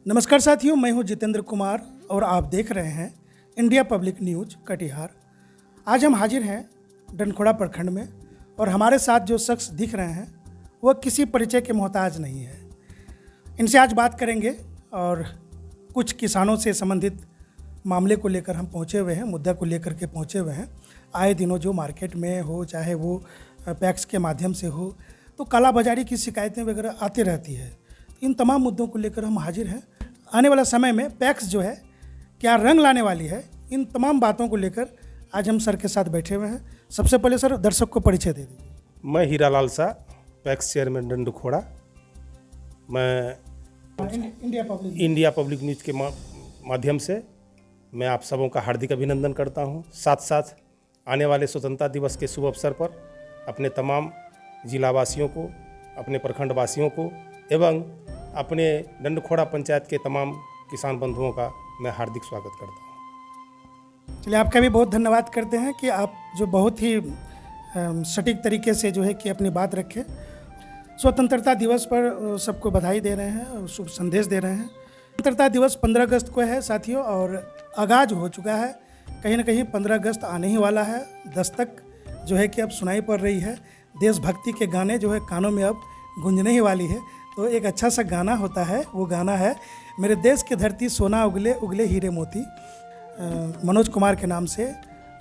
नमस्कार साथियों, मैं हूं जितेंद्र कुमार और आप देख रहे हैं इंडिया पब्लिक न्यूज कटिहार। आज हम हाजिर हैं डनखोड़ा प्रखंड में और हमारे साथ जो शख्स दिख रहे हैं वह किसी परिचय के मोहताज नहीं है। इनसे आज बात करेंगे और कुछ किसानों से संबंधित मामले को लेकर हम पहुंचे हुए हैं, मुद्दा को लेकर के पहुंचे हुए हैं। आए दिनों जो मार्केट में हो, चाहे वो पैक्स के माध्यम से हो, तो कालाबाजारी की शिकायतें वगैरह आती रहती है। इन तमाम मुद्दों को लेकर हम हाजिर हैं। आने वाला समय में पैक्स जो है क्या रंग लाने वाली है, इन तमाम बातों को लेकर आज हम सर के साथ बैठे हुए हैं। सबसे पहले सर दर्शक को परिचय दे दीजिए। मैं हीरालाल शाह, पैक्स चेयरमैन डंडखोड़ा। मैं इंडिया पब्लिक न्यूज़ के माध्यम से मैं आप सबों का हार्दिक अभिनंदन करता हूं। साथ साथ आने वाले स्वतंत्रता दिवस के शुभ अवसर पर अपने तमाम जिलावासियों को, अपने प्रखंड वासियों को एवं अपने डंडखोड़ा पंचायत के तमाम किसान बंधुओं का मैं हार्दिक स्वागत करता हूं। चलिए, आपका भी बहुत धन्यवाद करते हैं कि आप जो बहुत ही सटीक तरीके से जो है कि अपनी बात रखें। स्वतंत्रता दिवस पर सबको बधाई दे रहे हैं और शुभ संदेश दे रहे हैं। स्वतंत्रता दिवस 15 अगस्त को है साथियों, और आगाज हो चुका है। कहीं ना कहीं 15 अगस्त आने ही वाला है। दस्तक जो है कि अब सुनाई पड़ रही है। देशभक्ति के गाने जो है कानों में अब गूंजने ही वाली है। तो एक अच्छा सा गाना होता है, वो गाना है मेरे देश की धरती सोना उगले उगले हीरे मोती, मनोज कुमार के नाम से।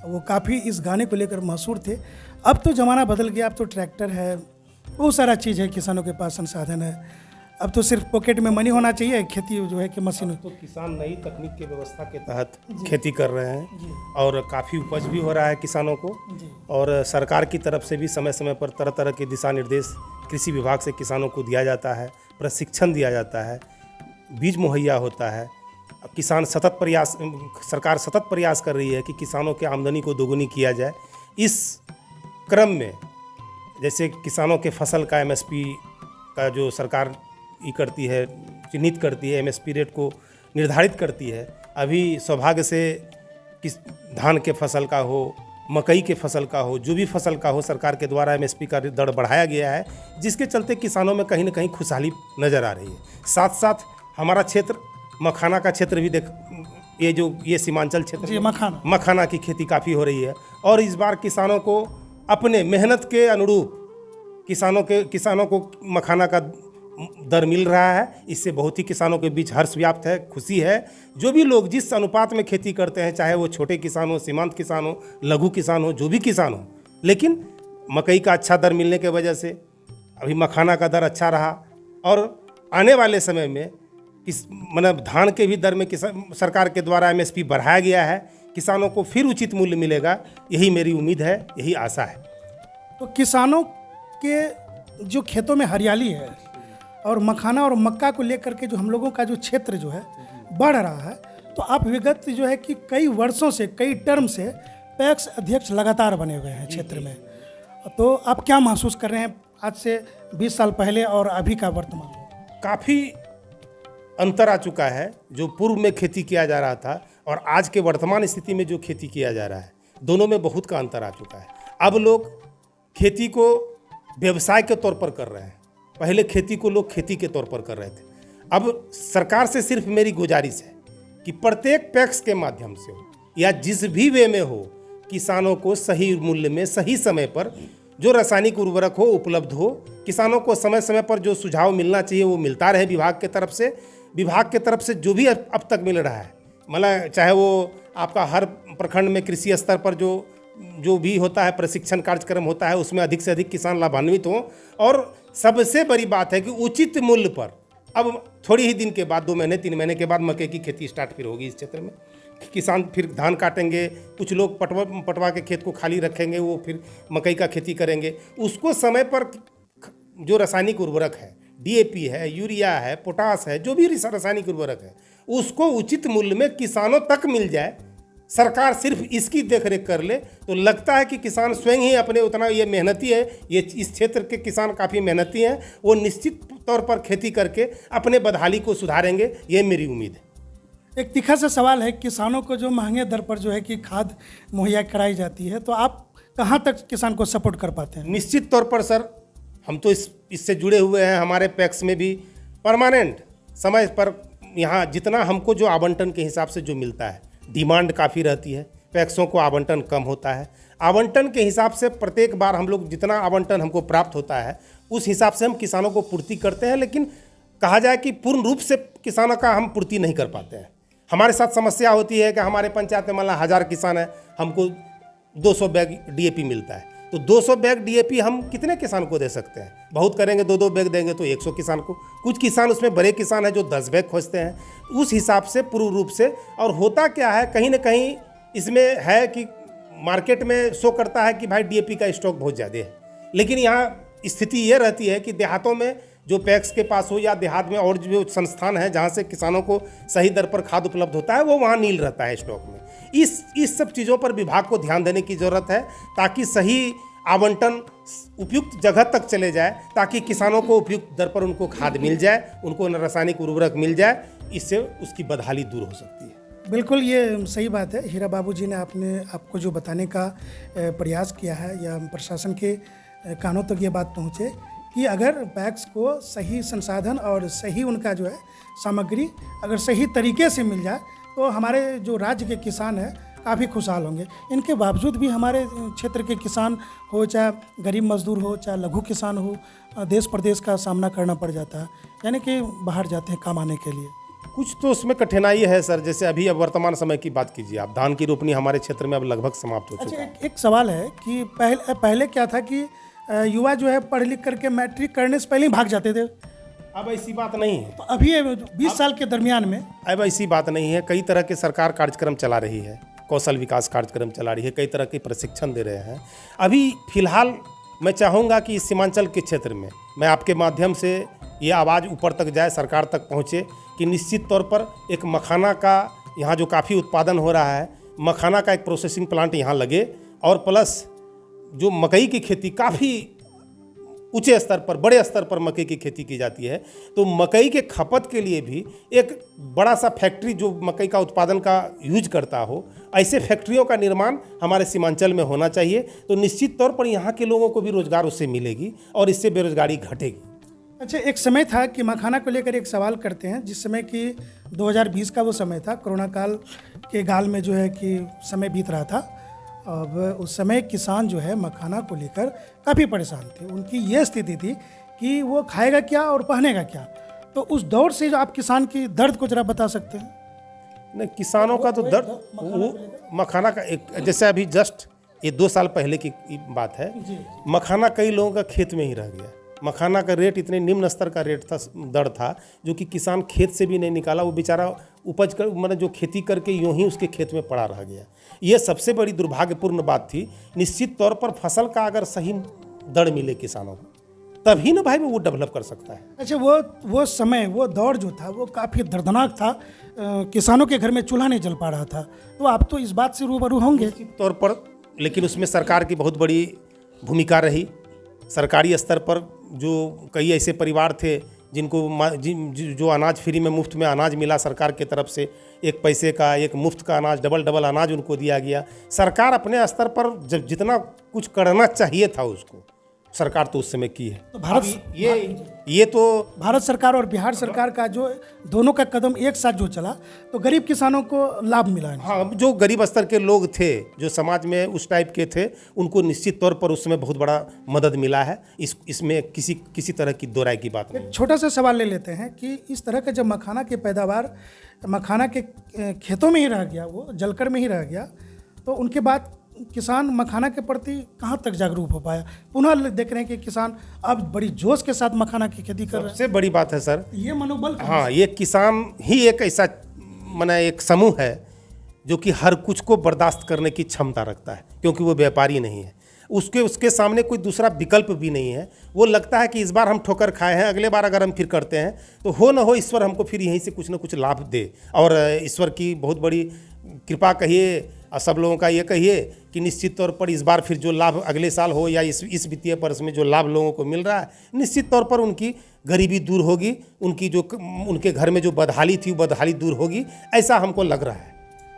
वो काफ़ी इस गाने को लेकर मशहूर थे। अब तो ज़माना बदल गया, अब तो ट्रैक्टर है, बहुत सारा चीज़ है, किसानों के पास संसाधन है। अब तो सिर्फ पॉकेट में मनी होना चाहिए, खेती जो है कि मशीन। तो किसान नई तकनीक की व्यवस्था के तहत खेती कर रहे हैं और काफ़ी उपज भी हो रहा है किसानों को। और सरकार की तरफ से भी समय समय पर तरह तरह के दिशा निर्देश कृषि विभाग से किसानों को दिया जाता है, प्रशिक्षण दिया जाता है, बीज मुहैया होता है। किसान सरकार सतत प्रयास कर रही है कि किसानों के आमदनी को दोगुनी किया जाए। इस क्रम में जैसे किसानों के फसल का MSP का जो सरकार करती है, चिन्हित करती है, MSP रेट को निर्धारित करती है। अभी सौभाग्य से किस धान के फसल का हो, मकई के फसल का हो, जो भी फसल का हो, सरकार के द्वारा MSP का दर बढ़ाया गया है, जिसके चलते किसानों में कहीं ना कहीं खुशहाली नज़र आ रही है। साथ साथ हमारा क्षेत्र मखाना का क्षेत्र भी ये सीमांचल क्षेत्र मखाना की खेती काफ़ी हो रही है। और इस बार किसानों को अपने मेहनत के अनुरूप किसानों को मखाना का दर मिल रहा है। इससे बहुत ही किसानों के बीच हर्ष व्याप्त है, खुशी है। जो भी लोग जिस अनुपात में खेती करते हैं, चाहे वो छोटे किसान हो, सीमांत किसान हो, लघु किसान हो, जो भी किसान हो, लेकिन मकई का अच्छा दर मिलने के वजह से अभी मखाना का दर अच्छा रहा। और आने वाले समय में मतलब धान के भी दर में सरकार के द्वारा MSP बढ़ाया गया है। किसानों को फिर उचित मूल्य मिलेगा, यही मेरी उम्मीद है, यही आशा है। तो किसानों के जो खेतों में हरियाली है और मखाना और मक्का को लेकर के जो हम लोगों का जो क्षेत्र जो है बढ़ रहा है, तो आप विगत जो है कि कई वर्षों से, कई टर्म से पैक्स अध्यक्ष लगातार बने हुए हैं क्षेत्र में। तो आप क्या महसूस कर रहे हैं आज से 20 साल पहले और अभी का वर्तमान? काफ़ी अंतर आ चुका है। जो पूर्व में खेती किया जा रहा था और आज के वर्तमान स्थिति में जो खेती किया जा रहा है, दोनों में बहुत का अंतर आ चुका है। अब लोग खेती को व्यवसाय के तौर पर कर रहे हैं। पहले खेती को लोग खेती के तौर पर कर रहे थे। अब सरकार से सिर्फ मेरी गुजारिश है कि प्रत्येक पैक्स के माध्यम से हो या जिस भी वे में हो, किसानों को सही मूल्य में, सही समय पर जो रासायनिक उर्वरक हो उपलब्ध हो। किसानों को समय समय पर जो सुझाव मिलना चाहिए वो मिलता रहे विभाग के तरफ से। विभाग के तरफ से जो भी अब तक मिल रहा है, मतलब चाहे वो आपका हर प्रखंड में कृषि स्तर पर जो भी होता है, प्रशिक्षण कार्यक्रम होता है, उसमें अधिक से अधिक किसान लाभान्वित हों। और सबसे बड़ी बात है कि उचित मूल्य पर अब थोड़ी ही दिन के बाद, 2 महीने 3 महीने के बाद मकई की खेती स्टार्ट फिर होगी इस क्षेत्र में। किसान फिर धान काटेंगे, कुछ लोग पटवा के खेत को खाली रखेंगे, वो फिर मकई का खेती करेंगे। उसको समय पर जो रासायनिक उर्वरक है, DAP है, यूरिया है, पोटास है, जो भी रासायनिक उर्वरक है, उसको उचित मूल्य में किसानों तक मिल जाए। सरकार सिर्फ इसकी देखरेख कर ले तो लगता है कि किसान स्वयं ही अपने उतना ये मेहनती है, ये इस क्षेत्र के किसान काफ़ी मेहनती हैं, वो निश्चित तौर पर खेती करके अपने बदहाली को सुधारेंगे, ये मेरी उम्मीद है। एक तीखा सा सवाल है, किसानों को जो महंगे दर पर जो है कि खाद मुहैया कराई जाती है, तो आप कहाँ तक किसान को सपोर्ट कर पाते हैं? निश्चित तौर पर सर, हम तो इससे जुड़े हुए हैं। हमारे पैक्स में भी परमानेंट समय पर यहाँ जितना हमको जो आवंटन के हिसाब से जो मिलता है, डिमांड काफ़ी रहती है, पैक्सों को आवंटन कम होता है। आवंटन के हिसाब से प्रत्येक बार हम लोग जितना आवंटन हमको प्राप्त होता है उस हिसाब से हम किसानों को पूर्ति करते हैं, लेकिन कहा जाए कि पूर्ण रूप से किसानों का हम पूर्ति नहीं कर पाते हैं। हमारे साथ समस्या होती है कि हमारे पंचायत में मान लो 1000 किसान है, हमको 200 बैग डीएपी मिलता है, तो 200 बैग डीएपी हम कितने किसान को दे सकते हैं? बहुत करेंगे 2-2 बैग देंगे तो 100 किसान को। कुछ किसान उसमें बड़े किसान हैं जो 10 बैग खोजते हैं, उस हिसाब से पूर्ण रूप से। और होता क्या है, कहीं ना कहीं इसमें है कि मार्केट में शो करता है कि भाई डीएपी का स्टॉक बहुत ज़्यादा है, लेकिन यहाँ स्थिति ये रहती है कि देहातों में जो पैक्स के पास हो या देहात में और जो संस्थान है जहाँ से किसानों को सही दर पर खाद उपलब्ध होता है, वो वहाँ नील रहता है स्टॉक में। इस सब चीज़ों पर विभाग को ध्यान देने की ज़रूरत है, ताकि सही आवंटन उपयुक्त जगह तक चले जाए, ताकि किसानों को उपयुक्त दर पर उनको खाद मिल जाए, उनको रासायनिक उर्वरक मिल जाए। इससे उसकी बदहाली दूर हो सकती है। बिल्कुल, ये सही बात है। हीरा बाबू जी ने आपको जो बताने का प्रयास किया है, या प्रशासन के कानों तक ये बात पहुँचे कि अगर पैक्स को सही संसाधन और सही उनका जो है सामग्री अगर सही तरीके से मिल जाए तो हमारे जो राज्य के किसान हैं काफ़ी खुशहाल होंगे। इनके बावजूद भी हमारे क्षेत्र के किसान हो, चाहे गरीब मजदूर हो, चाहे लघु किसान हो, देश प्रदेश का सामना करना पड़ जाता है, यानी कि बाहर जाते हैं कमाने के लिए। कुछ तो उसमें कठिनाई है सर। जैसे अभी अब वर्तमान समय की बात कीजिए आप, धान की रोपनी हमारे क्षेत्र में अब लगभग समाप्त हो चुका है। एक सवाल है कि पहले क्या था कि युवा जो है पढ़ लिख करके मैट्रिक करने से पहले ही भाग जाते थे। अब ऐसी बात नहीं है। तो अभी 20 साल के दरमियान में अब ऐसी बात नहीं है। कई तरह के सरकार कार्यक्रम चला रही है, कौशल विकास कार्यक्रम चला रही है, कई तरह के प्रशिक्षण दे रहे हैं। अभी फिलहाल मैं चाहूँगा कि इस सीमांचल के क्षेत्र में मैं आपके माध्यम से ये आवाज़ ऊपर तक जाए, सरकार तक पहुँचे कि निश्चित तौर पर एक मखाना का यहाँ जो काफ़ी उत्पादन हो रहा है, मखाना का एक प्रोसेसिंग प्लांट यहाँ लगे, और प्लस जो मकई की खेती काफ़ी ऊंचे स्तर पर, बड़े स्तर पर मकई की खेती की जाती है, तो मकई के खपत के लिए भी एक बड़ा सा फैक्ट्री जो मकई का उत्पादन का यूज करता हो, ऐसे फैक्ट्रियों का निर्माण हमारे सीमांचल में होना चाहिए। तो निश्चित तौर पर यहाँ के लोगों को भी रोजगार उससे मिलेगी और इससे बेरोजगारी घटेगी। अच्छा, एक समय था कि मखाना को लेकर एक सवाल करते हैं, जिस समय कि 2020 का वो समय था, कोरोना काल के गाल में जो है कि समय बीत रहा था। अब उस समय किसान जो है मखाना को लेकर काफ़ी परेशान थे। उनकी ये स्थिति थी कि वो खाएगा क्या और पहनेगा क्या। तो उस दौर से जो आप किसान की दर्द को जरा बता सकते हैं? नहीं, किसानों का तो दर्द वो मखाना का एक, जैसे अभी जस्ट ये 2 साल पहले की बात है, मखाना कई लोगों का खेत में ही रह गया। मखाना का रेट इतने निम्न स्तर का रेट था, दर था, जो कि किसान खेत से भी नहीं निकाला। वो बेचारा उपज कर मतलब जो खेती करके यूं ही उसके खेत में पड़ा रह गया। ये सबसे बड़ी दुर्भाग्यपूर्ण बात थी। निश्चित तौर पर फसल का अगर सही दर मिले किसानों को, तभी ना भाई वो डेवलप कर सकता है। अच्छा, वो समय, वो दौर जो था वो काफ़ी दर्दनाक था। किसानों के घर में चूल्हा नहीं जल पा रहा था। तो आप तो इस बात से रूबरू होंगे। निश्चित तौर पर, लेकिन उसमें सरकार की बहुत बड़ी भूमिका रही। सरकारी स्तर पर जो कई ऐसे परिवार थे जिनको जो अनाज फ्री में, मुफ्त में अनाज मिला सरकार की तरफ से, 1 पैसे का, 1 मुफ्त का अनाज, डबल अनाज उनको दिया गया। सरकार अपने स्तर पर जब जितना कुछ करना चाहिए था उसको सरकार तो उस समय की है। तो ये तो भारत सरकार और बिहार सरकार का जो दोनों का कदम एक साथ जो चला, तो गरीब किसानों को लाभ मिला है। हाँ, जो गरीब स्तर के लोग थे, जो समाज में उस टाइप के थे, उनको निश्चित तौर पर उस समय बहुत बड़ा मदद मिला है। इसमें किसी तरह की दो राय की बात नहीं। छोटा सा सवाल ले लेते हैं कि इस तरह का जब मखाना की पैदावार मखाना के खेतों में ही रह गया, वो जलकर में ही रह गया, तो उनके बाद किसान मखाना के प्रति कहाँ तक जागरूक हो पाया? पुनः देख रहे हैं कि किसान अब बड़ी जोश के साथ मखाना की खेती कर रहे हैं। सबसे बड़ी बात है सर, ये मनोबल। हाँ, ये किसान ही एक ऐसा एक समूह है जो कि हर कुछ को बर्दाश्त करने की क्षमता रखता है, क्योंकि वो व्यापारी नहीं है। उसके सामने कोई दूसरा विकल्प भी नहीं है। वो लगता है कि इस बार हम ठोकर खाए हैं, अगले बार अगर हम फिर करते हैं तो हो न हो ईश्वर हमको फिर यहीं से कुछ न कुछ लाभ दे। और ईश्वर की बहुत बड़ी कृपा कहिए और सब लोगों का ये कहिए कि निश्चित तौर पर इस बार फिर जो लाभ अगले साल हो या इस वित्तीय वर्ष में जो लाभ लोगों को मिल रहा है, निश्चित तौर पर उनकी गरीबी दूर होगी, उनकी जो उनके घर में जो बदहाली थी वो बदहाली दूर होगी, ऐसा हमको लग रहा है।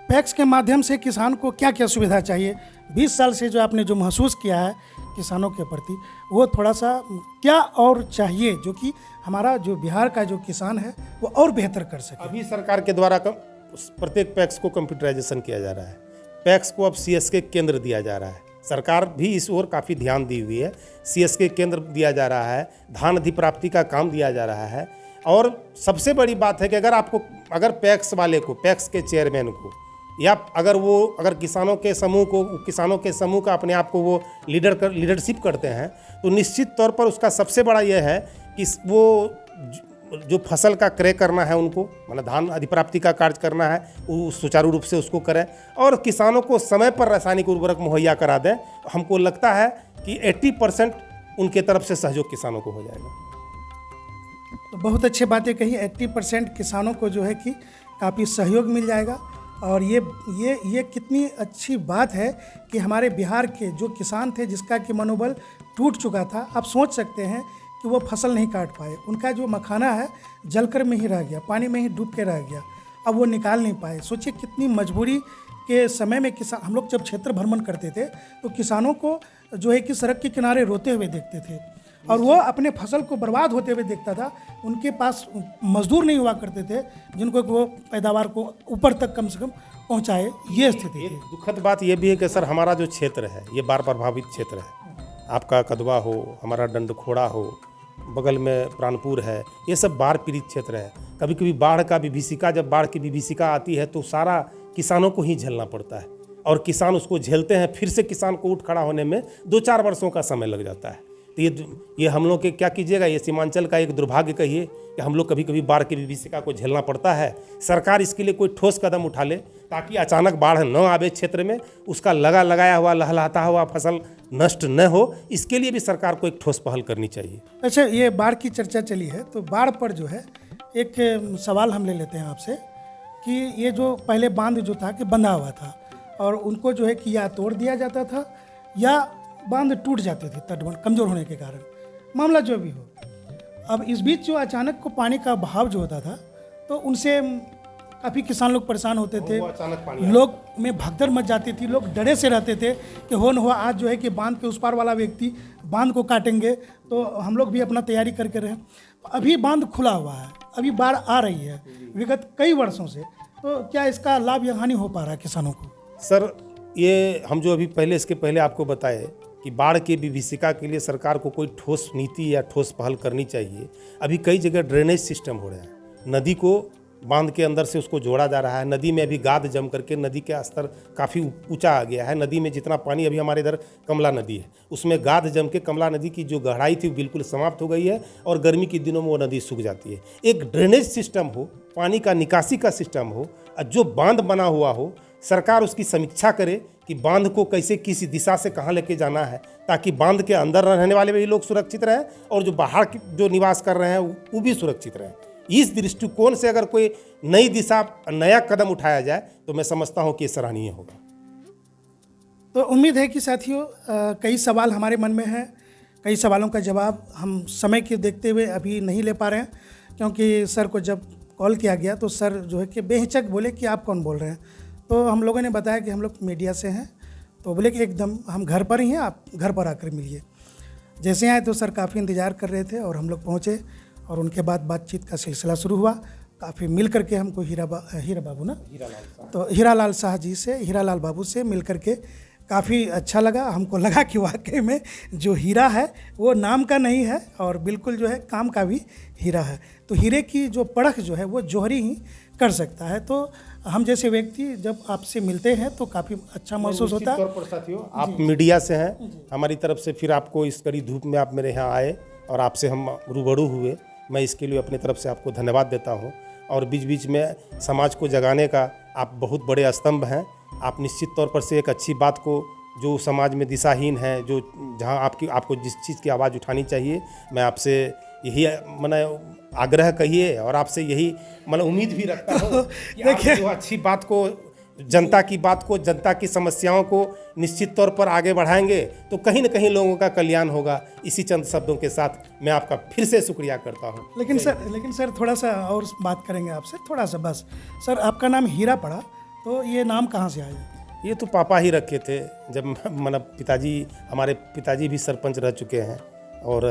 पैक्स के माध्यम से किसान को क्या क्या सुविधा चाहिए? 20 साल से जो आपने जो महसूस किया है किसानों के प्रति, वो थोड़ा सा क्या और चाहिए जो कि हमारा जो बिहार का जो किसान है वो और बेहतर कर सके? अभी सरकार के द्वारा प्रत्येक पैक्स को कंप्यूटराइजेशन किया जा रहा है। पैक्स को अब सीएसके केंद्र दिया जा रहा है। सरकार भी इस ओर काफ़ी ध्यान दी हुई है। सीएसके केंद्र दिया जा रहा है, धान अधिप्राप्ति का काम दिया जा रहा है। और सबसे बड़ी बात है कि अगर पैक्स वाले को, पैक्स के चेयरमैन को, या अगर किसानों के समूह का अपने आप को वो लीडरशिप करते हैं, तो निश्चित तौर पर उसका सबसे बड़ा यह है कि वो जो फसल का क्रय करना है उनको, मतलब धान अधिप्राप्ति का कार्य करना है, वो सुचारू रूप से उसको करें और किसानों को समय पर रासायनिक उर्वरक मुहैया करा दें। हमको लगता है कि 80% उनके तरफ से सहयोग किसानों को हो जाएगा। तो बहुत अच्छी बातें कही। 80% किसानों को जो है कि काफ़ी सहयोग मिल जाएगा। और ये कितनी अच्छी बात है कि हमारे बिहार के जो किसान थे जिसका कि मनोबल टूट चुका था, आप सोच सकते हैं कि वो फसल नहीं काट पाए, उनका जो मखाना है जलकर में ही रह गया, पानी में ही डूब के रह गया, अब वो निकाल नहीं पाए। सोचिए कितनी मजबूरी के समय में किसान, हम लोग जब क्षेत्र भ्रमण करते थे तो किसानों को जो है कि सड़क के किनारे रोते हुए देखते थे और वो अपने फसल को बर्बाद होते हुए देखता था। उनके पास मजदूर नहीं हुआ करते थे जिनको वो पैदावार को ऊपर तक कम से कम पहुंचाए। ये स्थिति थी। दुखद बात ये भी है कि सर हमारा जो क्षेत्र है ये बाढ़ प्रभावित क्षेत्र है। आपका कदवा हो, हमारा डंडखोड़ा हो, बगल में प्राणपुर है, ये सब बाढ़ पीड़ित क्षेत्र है। कभी कभी जब बाढ़ की विभीषिका आती है तो सारा किसानों को ही झेलना पड़ता है और किसान उसको झेलते हैं। फिर से किसान को उठ खड़ा होने में 2-4 वर्षों का समय लग जाता है। तो ये हम लोग के क्या कीजिएगा, ये सीमांचल का एक दुर्भाग्य कहिए कि हम लोग कभी कभी बाढ़ की विभीषिका को झेलना पड़ता है। सरकार इसके लिए कोई ठोस कदम उठा ले ताकि अचानक बाढ़ न आवे क्षेत्र में, उसका लगाया हुआ लहलहाता हुआ फसल नष्ट न हो, इसके लिए भी सरकार को एक ठोस पहल करनी चाहिए। अच्छा, ये बाढ़ की चर्चा चली है तो बाढ़ पर जो है एक सवाल हम ले लेते हैं आपसे कि ये जो पहले बांध जो था कि बंधा हुआ था और उनको जो है कि या तोड़ दिया जाता था या बांध टूट जाते थे तटबंध कमज़ोर होने के कारण, मामला जो भी हो। अब इस बीच जो अचानक को पानी का बहाव जो होता था तो उनसे काफ़ी किसान लोग परेशान होते थे, लोग में भगदड़ मच जाती थी, लोग डरे से रहते थे कि हो न हो आज जो है कि बांध के उस पार वाला व्यक्ति बांध को काटेंगे, तो हम लोग भी अपना तैयारी करके रहें। अभी बांध खुला हुआ है, अभी बाढ़ आ रही है विगत कई वर्षों से, तो क्या इसका लाभ या हानि हो पा रहा है किसानों को? सर, ये हम जो अभी इसके पहले आपको बताए कि बाढ़ की विभीषिका के लिए सरकार को कोई ठोस नीति या ठोस पहल करनी चाहिए। अभी कई जगह ड्रेनेज सिस्टम हो रहा है, नदी को बांध के अंदर से उसको जोड़ा जा रहा है। नदी में अभी गाद जम करके नदी का स्तर काफ़ी ऊंचा आ गया है। नदी में जितना पानी, अभी हमारे इधर कमला नदी है, उसमें गाद जम के कमला नदी की जो गहराई थी बिल्कुल समाप्त हो गई है और गर्मी के दिनों में वो नदी सूख जाती है। एक ड्रेनेज सिस्टम हो, पानी का निकासी का सिस्टम हो, जो बांध बना हुआ हो, सरकार उसकी समीक्षा करे कि बांध को कैसे, किस दिशा से कहाँ लेके जाना है ताकि बांध के अंदर रहने वाले भी लोग सुरक्षित रहें और जो बाहर जो निवास कर रहे हैं वो भी सुरक्षित रहें। इस दृष्टिकोण से अगर कोई नई दिशा, नया कदम उठाया जाए तो मैं समझता हूँ कि ये सराहनीय होगा। तो उम्मीद है कि साथियों कई सवाल हमारे मन में हैं, कई सवालों का जवाब हम समय के देखते हुए अभी नहीं ले पा रहे हैं, क्योंकि सर को जब कॉल किया गया तो सर जो है कि बेहिचक बोले कि आप कौन बोल रहे हैं। तो हम लोगों ने बताया कि हम लोग मीडिया से हैं, तो बोले कि एकदम हम घर पर ही हैं, आप घर पर आकर मिलिए। जैसे आए तो सर काफ़ी इंतज़ार कर रहे थे और हम लोग पहुँचे और उनके बाद बातचीत का सिलसिला शुरू हुआ। काफ़ी मिल करके हमको हीरालाल शाह जी से, हीरालाल बाबू से मिल करके काफ़ी अच्छा लगा। हमको लगा कि वाकई में जो हीरा है वो नाम का नहीं है और बिल्कुल जो है काम का भी हीरा है। तो हीरे की जो परख जो है वो जौहरी ही कर सकता है। तो हम जैसे व्यक्ति जब आपसे मिलते हैं तो काफ़ी अच्छा महसूस होता है। साथियों, आप मीडिया से हैं, हमारी तरफ से फिर आपको इस कड़ी धूप में आप मेरे यहाँ आए और आपसे हम रूबरू हुए, मैं इसके लिए अपनी तरफ से आपको धन्यवाद देता हूँ। और बीच बीच में समाज को जगाने का आप बहुत बड़े स्तंभ हैं। आप निश्चित तौर पर से एक अच्छी बात को, जो समाज में दिशाहीन है, जो जहाँ आपको जिस चीज़ की आवाज़ उठानी चाहिए, मैं आपसे यही आग्रह कहिए और आपसे यही उम्मीद भी रखता हूँ कि आप जो अच्छी बात को, जनता की बात को, जनता की समस्याओं को निश्चित तौर पर आगे बढ़ाएंगे तो कहीं न कहीं लोगों का कल्याण होगा। इसी चंद शब्दों के साथ मैं आपका फिर से शुक्रिया करता हूँ। लेकिन सर थोड़ा सा और बात करेंगे आपसे, थोड़ा सा बस। सर आपका नाम हीरा पड़ा, तो ये नाम कहाँ से आया? ये तो पापा ही रखे थे। जब मतलब हमारे पिताजी भी सरपंच रह चुके हैं, और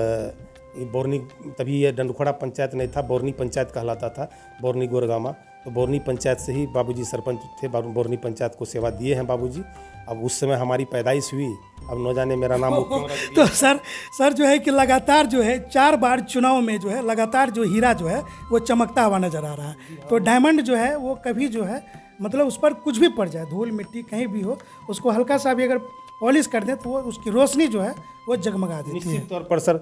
ये बोरनी, तभी ये डंडखोड़ा पंचायत नहीं था, बोरनी पंचायत कहलाता था, बोरनी गोरगामा। तो बोरनी पंचायत से ही बाबूजी सरपंच थे, बोरनी पंचायत को सेवा दिए हैं बाबूजी। अब उस समय हमारी पैदाइश हुई, अब न जाने मेरा नाम क्यों रख दिया। तो सर जो है कि लगातार जो है 4 बार चुनाव में जो है लगातार जो हीरा जो है वो चमकता हुआ नजर आ रहा है। तो डायमंड जो है वो कभी जो है मतलब उस पर कुछ भी पड़ जाए, धूल मिट्टी कहीं भी हो, उसको हल्का सा भी अगर पॉलिश कर दें तो वो उसकी रोशनी जो है वो जगमगा देती है। निश्चित तौर पर सर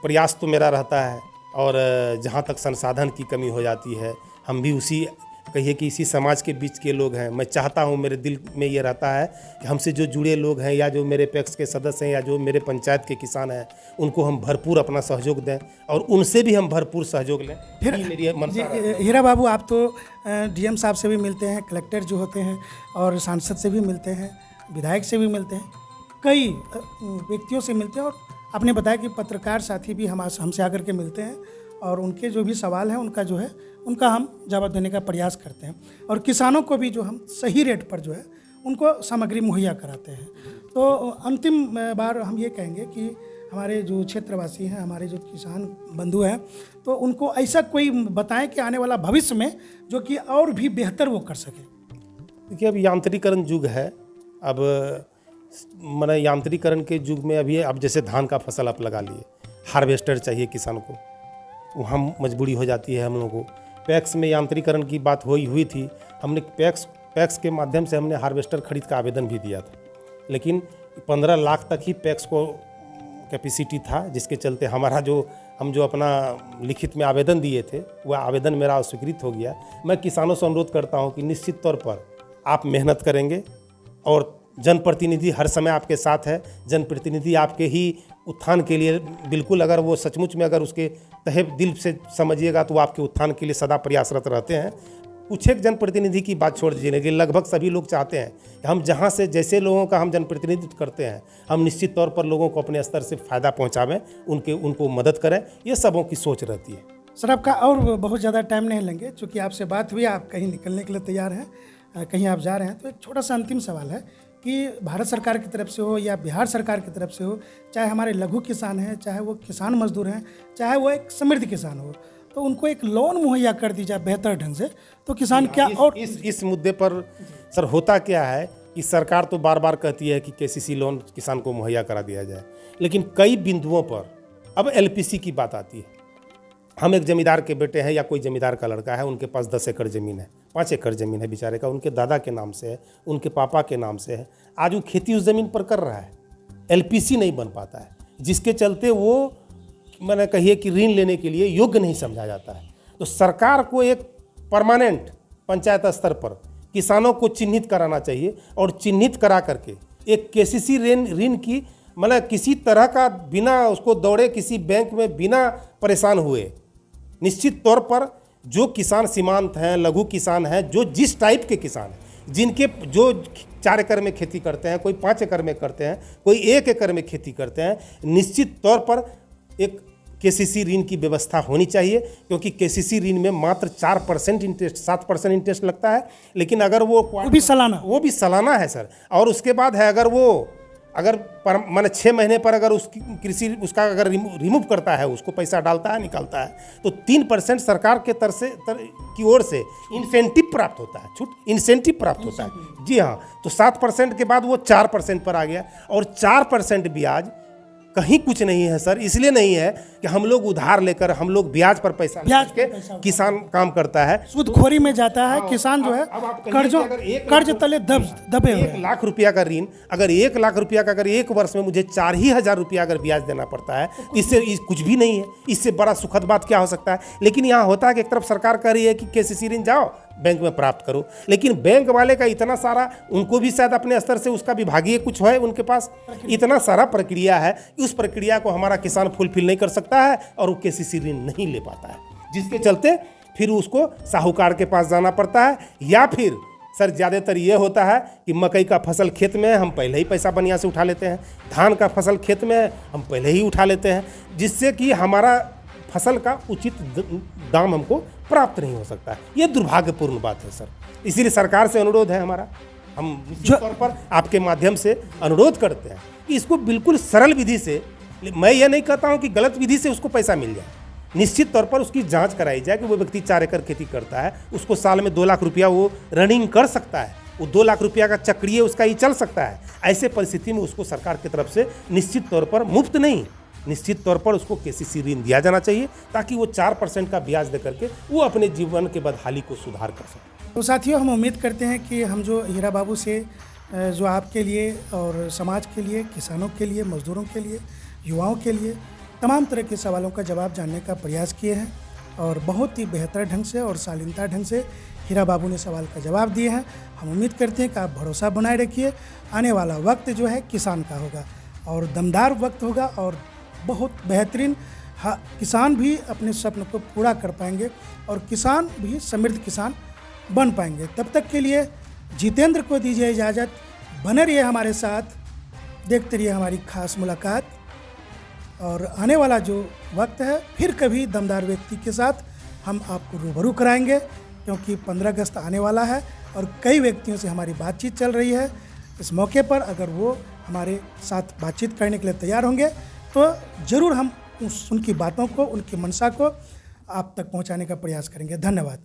प्रयास तो मेरा रहता है, और जहाँ तक संसाधन की कमी हो जाती है, हम भी कहिए कि इसी समाज के बीच के लोग हैं। मैं चाहता हूं, मेरे दिल में ये रहता है कि हमसे जो जुड़े लोग हैं, या जो मेरे पैक्स के सदस्य हैं, या जो मेरे पंचायत के किसान हैं, उनको हम भरपूर अपना सहयोग दें, और उनसे भी हम भरपूर सहयोग लें। फिर मेरी मनसा है। हीरा बाबू, आप तो डीएम साहब से भी मिलते हैं, कलेक्टर जो होते हैं, और सांसद से भी मिलते हैं, विधायक से भी मिलते हैं, कई व्यक्तियों से मिलते हैं, और आपने बताया कि पत्रकार साथी भी हमसे आकर के मिलते हैं, और उनके जो भी सवाल हैं उनका हम जवाब देने का प्रयास करते हैं, और किसानों को भी जो हम सही रेट पर जो है उनको सामग्री मुहैया कराते हैं। तो अंतिम बार हम ये कहेंगे कि हमारे जो क्षेत्रवासी हैं, हमारे जो किसान बंधु हैं, तो उनको ऐसा कोई बताएं कि आने वाला भविष्य में जो कि और भी बेहतर वो कर सके। देखिए, अब यांत्रिकरण युग है। अब मैंने यांत्रिकरण के युग में अभी अब जैसे धान का फसल आप लगा लिए, हार्वेस्टर चाहिए किसान को, वहाँ मजबूरी हो जाती है हम लोगों को। पैक्स में यांत्रिकरण की बात हुई थी, हमने पैक्स के माध्यम से हमने हार्वेस्टर खरीद का आवेदन भी दिया था, लेकिन 15 लाख तक ही पैक्स को कैपेसिटी था, जिसके चलते हम जो अपना लिखित में आवेदन दिए थे वह आवेदन मेरा अस्वीकृत हो गया। मैं किसानों से अनुरोध करता हूं कि निश्चित तौर पर आप मेहनत करेंगे, और जनप्रतिनिधि हर समय आपके साथ है। जनप्रतिनिधि आपके ही उत्थान के लिए बिल्कुल, अगर वो सचमुच में अगर उसके तहे दिल से समझिएगा तो वो आपके उत्थान के लिए सदा प्रयासरत रहते हैं। कुछ एक जनप्रतिनिधि की बात छोड़ दीजिए, लेकिन लगभग सभी लोग चाहते हैं कि हम जहाँ से जैसे लोगों का हम जनप्रतिनिधित्व करते हैं, हम निश्चित तौर पर लोगों को अपने स्तर से फ़ायदा पहुँचावें, उनको मदद करें। ये सबों की सोच रहती है। सर, आपका और बहुत ज़्यादा टाइम नहीं लेंगे, चूँकि आपसे बात हुई, आप कहीं निकलने के लिए तैयार हैं, कहीं आप जा रहे हैं। तो एक छोटा सा अंतिम सवाल है कि भारत सरकार की तरफ से हो या बिहार सरकार की तरफ से हो, चाहे हमारे लघु किसान हैं, चाहे वो किसान मजदूर हैं, चाहे वो एक समृद्ध किसान हो, तो उनको एक लोन मुहैया कर दी जाए बेहतर ढंग से, तो किसान क्या और इस मुद्दे पर सर होता क्या है कि सरकार तो बार बार कहती है कि केसीसी लोन किसान को मुहैया करा दिया जाए, लेकिन कई बिंदुओं पर अब एलपीसी की बात आती है। हम एक जमींदार के बेटे हैं या कोई जमींदार का लड़का है, उनके पास 10 एकड़ ज़मीन है, 5 एकड़ ज़मीन है बेचारे का, उनके दादा के नाम से है, उनके पापा के नाम से है। आज वो खेती उस ज़मीन पर कर रहा है, एलपीसी नहीं बन पाता है, जिसके चलते वो मैंने कहिए कि ऋण लेने के लिए योग्य नहीं समझा जाता है। तो सरकार को एक परमानेंट पंचायत स्तर पर किसानों को चिन्हित कराना चाहिए, और चिन्हित करा करके एक केसीसी ऋण की मतलब किसी तरह का बिना उसको दौड़े किसी बैंक में बिना परेशान हुए, निश्चित तौर पर जो किसान सीमांत हैं, लघु किसान हैं, जो जिस टाइप के किसान हैं, जिनके जो 4 एकड़ में खेती करते हैं, कोई 5 एकड़ में करते हैं, कोई 1 एकड़ में खेती करते हैं, निश्चित तौर पर एक केसीसी ऋण की व्यवस्था होनी चाहिए। क्योंकि केसीसी ऋण में मात्र 4% इंटरेस्ट, 7% इंटरेस्ट लगता है, लेकिन अगर वो भी सालाना है सर। और उसके बाद है अगर माने 6 महीने पर अगर उसका अगर रिमूव करता है, उसको पैसा डालता है, निकालता है, तो 3% सरकार के की ओर से इंसेंटिव प्राप्त होता है, इंसेंटिव प्राप्त होता है। जी हाँ, तो 7% के बाद वो 4% पर आ गया, और 4% ब्याज कहीं कुछ नहीं है सर। इसलिए नहीं है कि हम लोग उधार लेकर, हम लोग ब्याज पर पैसा लेके किसान काम करता है, सूदखोरी में जाता है। किसान जो है कर्ज तले दबे हुए। 1 लाख रुपया का ऋण, अगर 1 लाख रुपया का अगर 1 वर्ष में मुझे 4,000 रुपया अगर ब्याज देना पड़ता है, इससे कुछ भी नहीं है। इससे बड़ा सुखद बात क्या हो सकता है। लेकिन यहाँ होता है कि एक तरफ सरकार कह रही है कि केसीसी ऋण जाओ बैंक में प्राप्त करो, लेकिन बैंक वाले का इतना सारा, उनको भी शायद अपने स्तर से उसका विभागीय कुछ है, उनके पास इतना सारा प्रक्रिया है कि उस प्रक्रिया को हमारा किसान फुलफिल नहीं कर सकता है, और वो केसीसी ऋण नहीं ले पाता है, जिसके चलते फिर उसको साहूकार के पास जाना पड़ता है। या फिर सर ज़्यादातर ये होता है कि मकई का फसल खेत में है, हम पहले ही पैसा बनिया से उठा लेते हैं, धान का फसल खेत में है, हम पहले ही उठा लेते हैं, जिससे कि हमारा फसल का उचित दाम हमको प्राप्त नहीं हो सकता है। ये दुर्भाग्यपूर्ण बात है सर। इसीलिए सरकार से अनुरोध है हमारा, हम निश्चित तौर पर आपके माध्यम से अनुरोध करते हैं कि इसको बिल्कुल सरल विधि से, मैं ये नहीं कहता हूँ कि गलत विधि से उसको पैसा मिल जाए, निश्चित तौर पर उसकी जांच कराई जाए कि वो व्यक्ति 4 एकड़ खेती करता है, उसको साल में 2 लाख रुपया वो रनिंग कर सकता है, वो 2 लाख रुपया का चक्रीय उसका ही चल सकता है। ऐसे परिस्थिति में उसको सरकार की तरफ से निश्चित तौर पर मुफ्त नहीं, निश्चित तौर पर उसको केसीसी ऋण दिया जाना चाहिए, ताकि वो 4% का ब्याज दे करके वो अपने जीवन के बदहाली को सुधार कर सके। तो साथियों, हम उम्मीद करते हैं कि हम जो हीरा बाबू से जो आपके लिए और समाज के लिए, किसानों के लिए, मजदूरों के लिए, युवाओं के लिए तमाम तरह के सवालों का जवाब जानने का प्रयास किए हैं और बहुत ही बेहतर ढंग से और शालीनता ढंग से हीरा बाबू ने सवाल का जवाब दिए हैं। हम उम्मीद करते हैं कि आप भरोसा बनाए रखिए। आने वाला वक्त जो है किसान का होगा और दमदार वक्त होगा और बहुत बेहतरीन किसान भी अपने स्वप्न को पूरा कर पाएंगे और किसान भी समृद्ध किसान बन पाएंगे। तब तक के लिए जितेंद्र को दीजिए इजाज़त। बने रहिए हमारे साथ, देखते रहिए हमारी खास मुलाकात। और आने वाला जो वक्त है फिर कभी दमदार व्यक्ति के साथ हम आपको रूबरू कराएंगे, क्योंकि 15 अगस्त आने वाला है और कई व्यक्तियों से हमारी बातचीत चल रही है। इस मौके पर अगर वो हमारे साथ बातचीत करने के लिए तैयार होंगे तो ज़रूर हम उनकी बातों को, उनकी मंशा को आप तक पहुंचाने का प्रयास करेंगे। धन्यवाद।